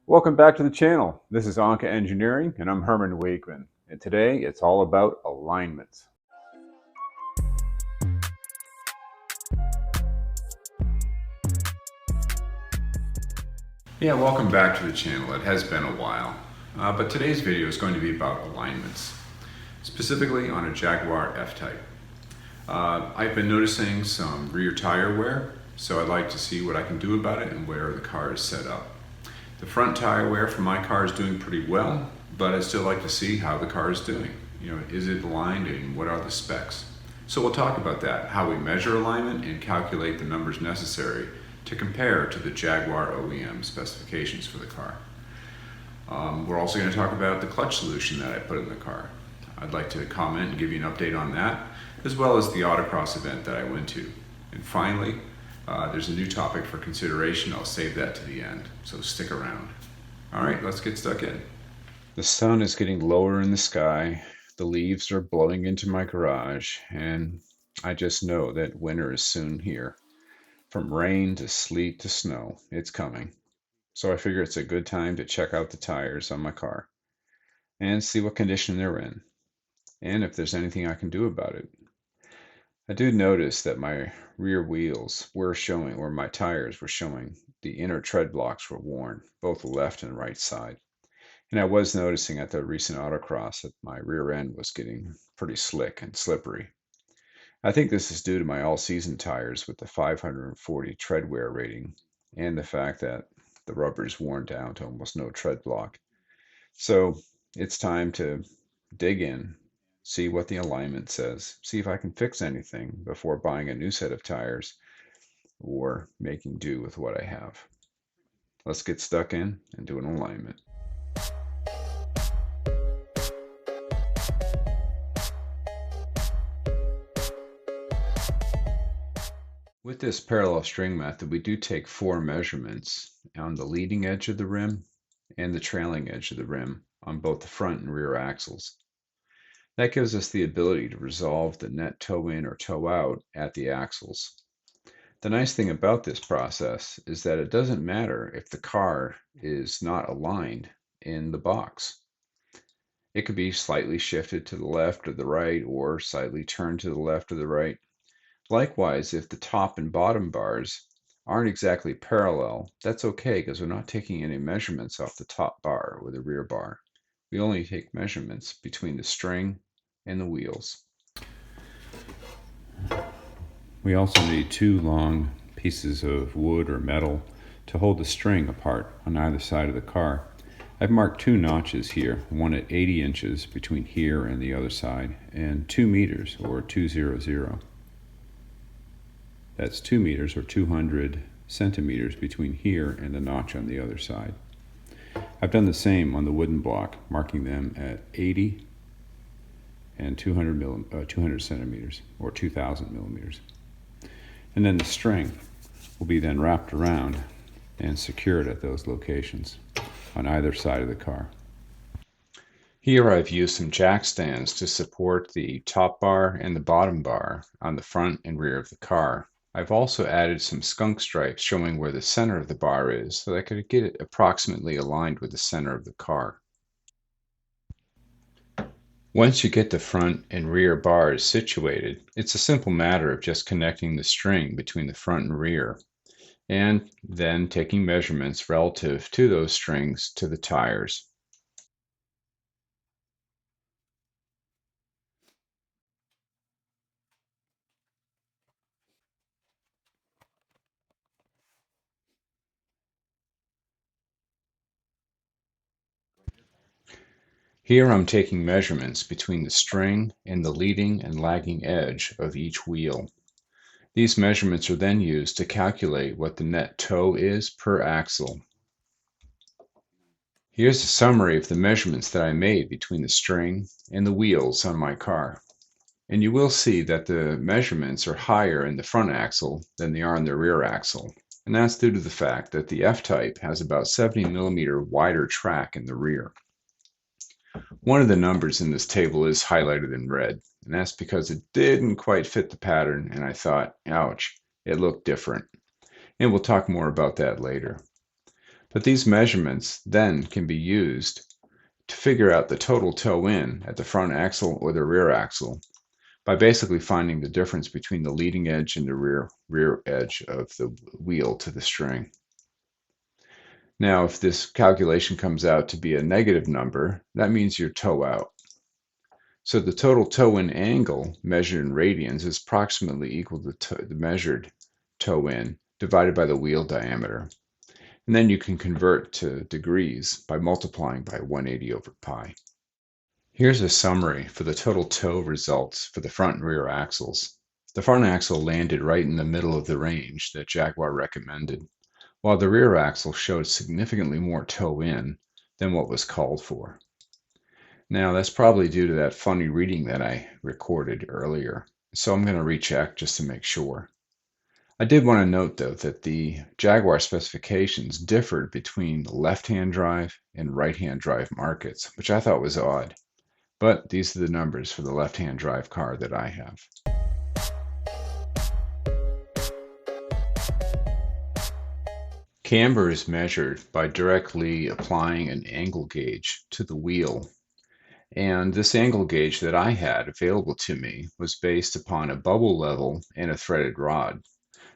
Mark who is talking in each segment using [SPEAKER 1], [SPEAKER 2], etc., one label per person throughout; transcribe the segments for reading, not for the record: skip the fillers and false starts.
[SPEAKER 1] Welcome back to the channel. This is Anka Engineering and I'm Herman Wakeman. And today it's all about alignments. Yeah, welcome back to the channel. It has been a while, but today's video is going to be about alignments, specifically on a Jaguar F-Type. I've been noticing some rear tire wear, so I'd like to see what I can do about it and where the car is set up. The front tire wear for my car is doing pretty well, but I'd still like to see how the car is doing. Is it aligned and what are the specs? So we'll talk about that, how we measure alignment and calculate the numbers necessary to compare to the Jaguar OEM specifications for the car. We're also going to talk about the clutch solution that I put in the car. I'd like to comment and give you an update on that, as well as the Autocross event that I went to. And finally, there's a new topic for consideration. I'll save that to the end, so stick around. All right, let's get stuck in. The sun is getting lower in the sky. The leaves are blowing into my garage, and I just know that winter is soon here. From rain to sleet to snow, it's coming. So I figure it's a good time to check out the tires on my car and see what condition they're in, and if there's anything I can do about it. I do notice that my rear wheels were showing, or my tires were showing, the inner tread blocks were worn, both the left and right side. And I was noticing at the recent Autocross that my rear end was getting pretty slick and slippery. I think this is due to my all-season tires with the 540 tread wear rating and the fact that the rubber is worn down to almost no tread block. So it's time to dig in, see what the alignment says, see if I can fix anything before buying a new set of tires or making do with what I have. Let's get stuck in and do an alignment. With this parallel string method, we do take 4 measurements on the leading edge of the rim and the trailing edge of the rim on both the front and rear axles. That gives us the ability to resolve the net toe in or toe out at the axles. The nice thing about this process is that it doesn't matter if the car is not aligned in the box. It could be slightly shifted to the left or the right, or slightly turned to the left or the right. Likewise, if the top and bottom bars aren't exactly parallel, that's okay because we're not taking any measurements off the top bar or the rear bar. We only take measurements between the string and the wheels. We also need 2 long pieces of wood or metal to hold the string apart on either side of the car. I've marked 2 notches here, one at 80 inches between here and the other side, and 2 meters or 200. That's 2 meters or 200 centimeters between here and the notch on the other side. I've done the same on the wooden block, marking them at 80 and 200 centimeters or 2,000 millimeters. And then the string will be then wrapped around and secured at those locations on either side of the car. Here I've used some jack stands to support the top bar and the bottom bar on the front and rear of the car. I've also added some skunk stripes showing where the center of the bar is so that I could get it approximately aligned with the center of the car. Once you get the front and rear bars situated, it's a simple matter of just connecting the string between the front and rear, and then taking measurements relative to those strings to the tires. Here I'm taking measurements between the string and the leading and lagging edge of each wheel. These measurements are then used to calculate what the net toe is per axle. Here's a summary of the measurements that I made between the string and the wheels on my car. And you will see that the measurements are higher in the front axle than they are in the rear axle. And that's due to the fact that the F-Type has about 70 millimeter wider track in the rear. One of the numbers in this table is highlighted in red, and that's because it didn't quite fit the pattern, and I thought, ouch, it looked different. And we'll talk more about that later. But these measurements then can be used to figure out the total toe in at the front axle or the rear axle by basically finding the difference between the leading edge and the rear edge of the wheel to the string. Now, if this calculation comes out to be a negative number, that means you're toe out. So the total toe-in angle measured in radians is approximately equal to the measured toe-in divided by the wheel diameter. And then you can convert to degrees by multiplying by 180 over pi. Here's a summary for the total toe results for the front and rear axles. The front axle landed right in the middle of the range that Jaguar recommended, while the rear axle showed significantly more toe-in than what was called for. Now, that's probably due to that funny reading that I recorded earlier, so I'm going to recheck just to make sure. I did want to note, though, that the Jaguar specifications differed between the left-hand drive and right-hand drive markets, which I thought was odd. But these are the numbers for the left-hand drive car that I have. Camber is measured by directly applying an angle gauge to the wheel. And this angle gauge that I had available to me was based upon a bubble level and a threaded rod.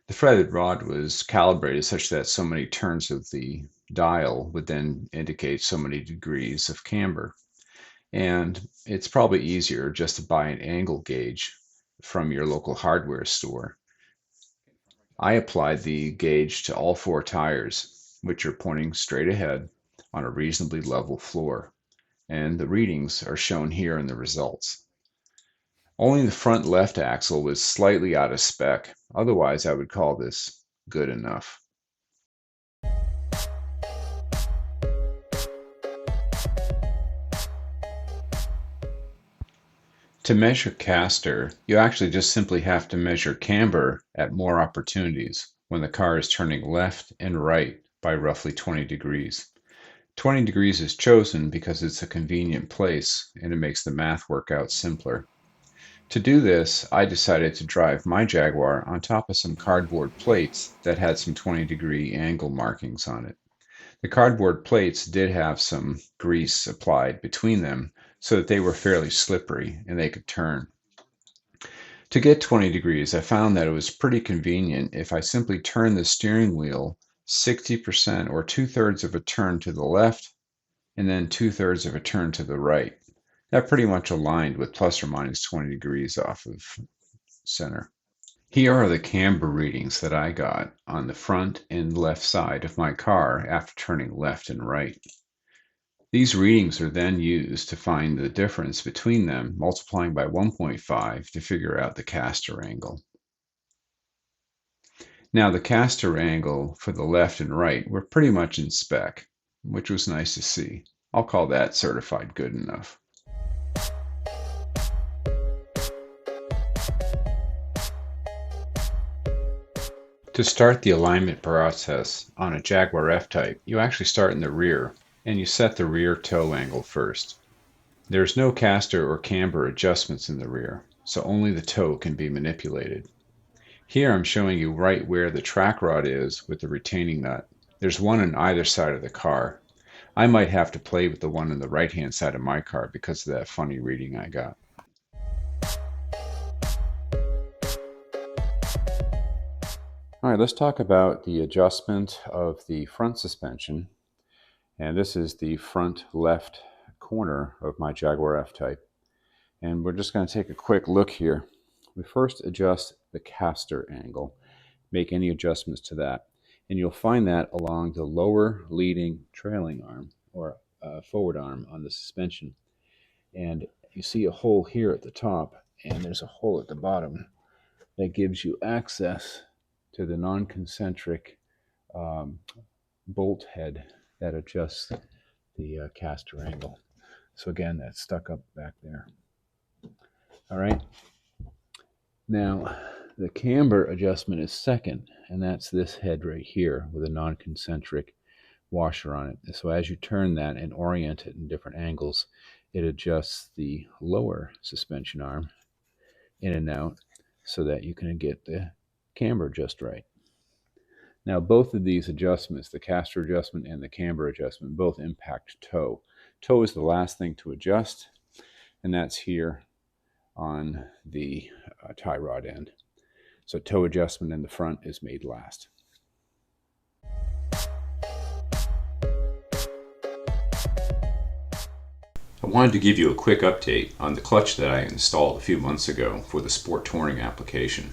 [SPEAKER 1] The threaded rod was calibrated such that so many turns of the dial would then indicate so many degrees of camber. And it's probably easier just to buy an angle gauge from your local hardware store. I applied the gauge to all four tires, which are pointing straight ahead on a reasonably level floor, and the readings are shown here in the results. Only the front left axle was slightly out of spec, otherwise I would call this good enough. To measure caster, you actually just simply have to measure camber at more opportunities when the car is turning left and right by roughly 20 degrees. 20 degrees is chosen because it's a convenient place and it makes the math work out simpler. To do this, I decided to drive my Jaguar on top of some cardboard plates that had some 20-degree angle markings on it. The cardboard plates did have some grease applied between them so that they were fairly slippery and they could turn. To get 20 degrees, I found that it was pretty convenient if I simply turned the steering wheel 60% or 2/3 of a turn to the left and then 2/3 of a turn to the right. That pretty much aligned with plus or minus 20 degrees off of center. Here are the camber readings that I got on the front and left side of my car after turning left and right. These readings are then used to find the difference between them, multiplying by 1.5 to figure out the caster angle. Now, the caster angle for the left and right were pretty much in spec, which was nice to see. I'll call that certified good enough. To start the alignment process on a Jaguar F-Type, you actually start in the rear, and you set the rear toe angle first. There's no caster or camber adjustments in the rear, so only the toe can be manipulated. Here I'm showing you right where the track rod is with the retaining nut. There's one on either side of the car. I might have to play with the one on the right-hand side of my car because of that funny reading I got. All right, let's talk about the adjustment of the front suspension. And this is the front left corner of my Jaguar F-Type. And we're just going to take a quick look here. We first adjust the caster angle, make any adjustments to that. And you'll find that along the lower leading trailing arm or forward arm on the suspension. And you see a hole here at the top, and there's a hole at the bottom that gives you access to the non-concentric bolt head that adjusts the caster angle. So again, that's stuck up back there. All right. Now, the camber adjustment is second, and that's this head right here with a non-concentric washer on it. So as you turn that and orient it in different angles, it adjusts the lower suspension arm in and out so that you can get the camber just right. Now, both of these adjustments, the caster adjustment and the camber adjustment, both impact toe. Toe is the last thing to adjust, and that's here on the tie rod end. So toe adjustment in the front is made last. I wanted to give you a quick update on the clutch that I installed a few months ago for the sport touring application,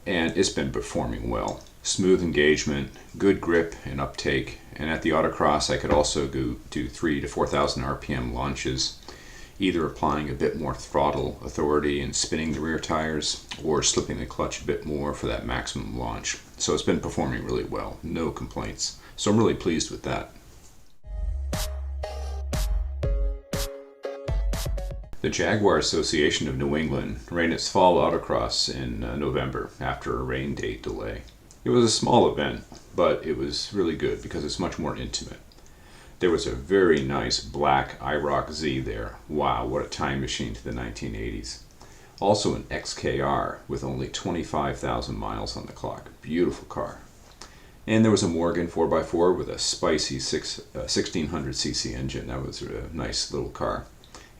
[SPEAKER 1] and it's been performing well. Smooth engagement, good grip and uptake, and at the Autocross I could also do 3,000 to 4,000 RPM launches, either applying a bit more throttle authority and spinning the rear tires, or slipping the clutch a bit more for that maximum launch. So it's been performing really well, no complaints. So I'm really pleased with that. The Jaguar Association of New England ran its fall autocross in November after a rain date delay. It was a small event, but it was really good because it's much more intimate. There was a very nice black IROC Z there. Wow, what a time machine to the 1980s. Also an XKR with only 25,000 miles on the clock. Beautiful car. And there was a Morgan 4x4 with a spicy 1600cc engine. That was a nice little car.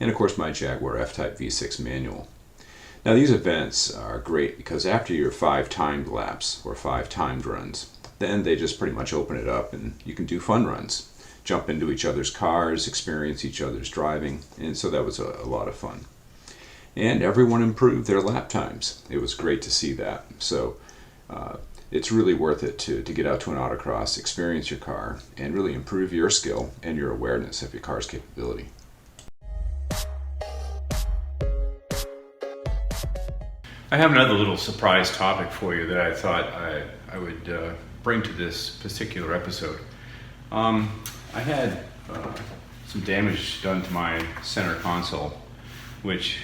[SPEAKER 1] And of course my Jaguar F-Type V6 manual. Now these events are great because after your 5 timed laps or 5 timed runs, then they just pretty much open it up and you can do fun runs. Jump into each other's cars, experience each other's driving, and so that was a lot of fun. And everyone improved their lap times. It was great to see that. So it's really worth it to get out to an autocross, experience your car, and really improve your skill and your awareness of your car's capability. I have another little surprise topic for you that I thought I would bring to this particular episode. I had some damage done to my center console, which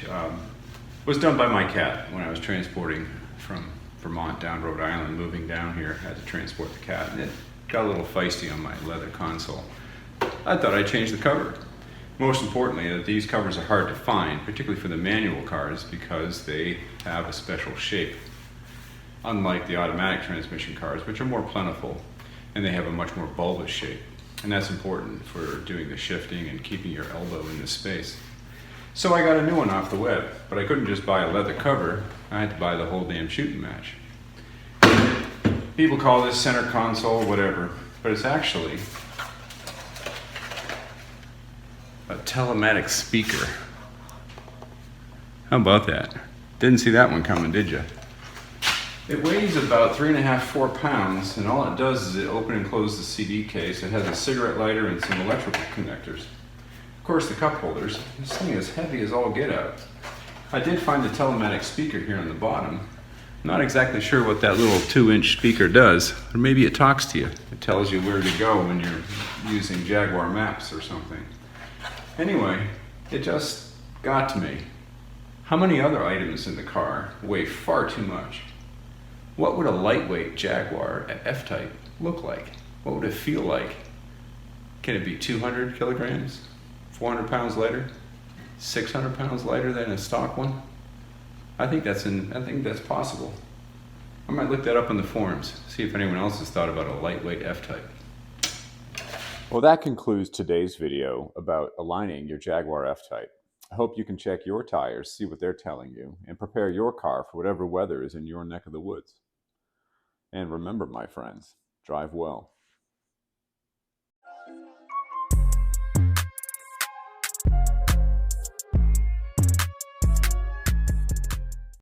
[SPEAKER 1] was done by my cat when I was transporting from Vermont down Rhode Island, moving down here. I had to transport the cat, and it got a little feisty on my leather console. I thought I'd change the cover. Most importantly, these covers are hard to find, particularly for the manual cars, because they have a special shape. Unlike the automatic transmission cars, which are more plentiful, and they have a much more bulbous shape. And that's important for doing the shifting and keeping your elbow in the space. So I got a new one off the web, but I couldn't just buy a leather cover. I had to buy the whole damn shooting match. People call this center console whatever, but it's actually a telematic speaker. How about that? Didn't see that one coming, did you? It weighs about 3.5 to 4 pounds, and all it does is it open and close the CD case. It has a cigarette lighter and some electrical connectors. Of course, the cup holders. This thing is heavy as all get out. I did find the telematic speaker here on the bottom. I'm not exactly sure what that little 2-inch speaker does, or maybe it talks to you. It tells you where to go when you're using Jaguar Maps or something. Anyway, it just got to me. How many other items in the car weigh far too much? What would a lightweight Jaguar F-Type look like? What would it feel like? Can it be 200 kilograms? 400 pounds lighter? 600 pounds lighter than a stock one? I think that's possible. I might look that up on the forums, see if anyone else has thought about a lightweight F-Type. Well, that concludes today's video about aligning your Jaguar F-Type. I hope you can check your tires, see what they're telling you, and prepare your car for whatever weather is in your neck of the woods. And remember, my friends, drive well.